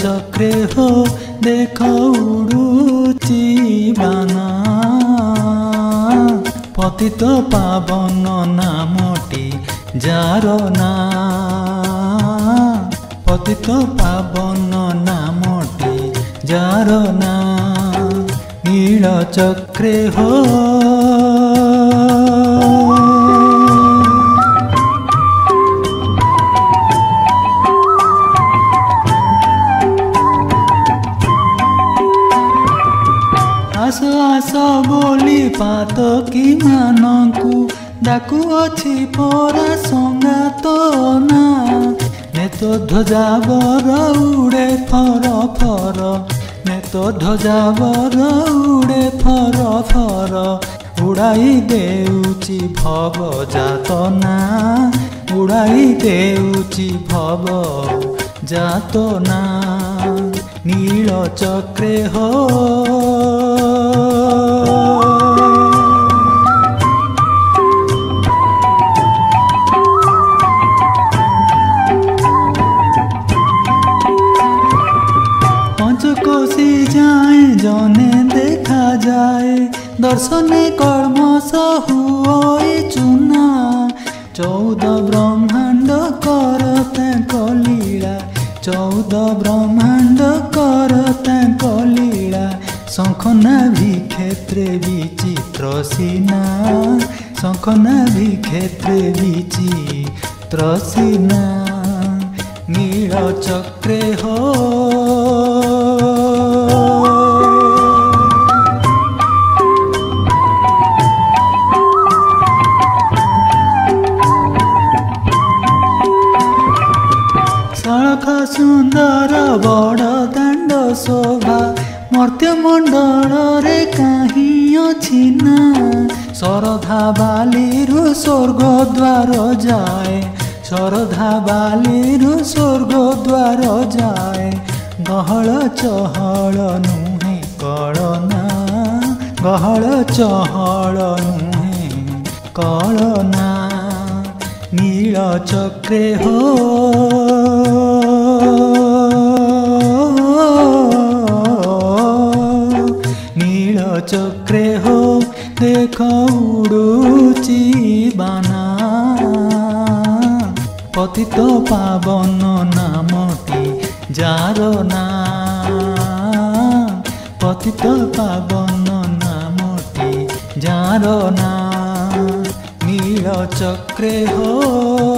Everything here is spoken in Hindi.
चक्रे हो देख उड़ुची बाना पतित पावन नामटी जार ना पतित पावन नामटी जार ना नील चक्रे हो आस आस बोली पातकी मानकु डाकु अछि परा संगात ना नेतो ध्वजा बर उड़े फर फर नेतो ध्वजा बर उड़े फर फर उड़ाई देउची भव जातना उड़ाई देउची भव जातना नील चक्रे हो पंचकोशी जाए जने देखा जाए दर्शने कर्म हुए चुना 14 ब्रह्मांड करते कलीला 14 ब्रह्मांड करते कलीला शंखना भी क्षेत्रे विचित्र सीना शंखना भी क्षेत्रे विचित्र सीना नील चक्रे हो सड़क सुंदर बड़ दांड शोभा मर्त्यमंडल रे कहीं अछि ना शरधा बालीरु स्वर्ग द्वार जाए शरधा बालीरु स्वर्ग द्वार जाए गहल चहल नुहे कलना गहल चहल नुहे कलना नील चक्रे हो नील चक्रे हो देख उड़ुची बाना पतित पावन नामटी जार ना पतित पावन नामटी जार ना नील चक्रे हो।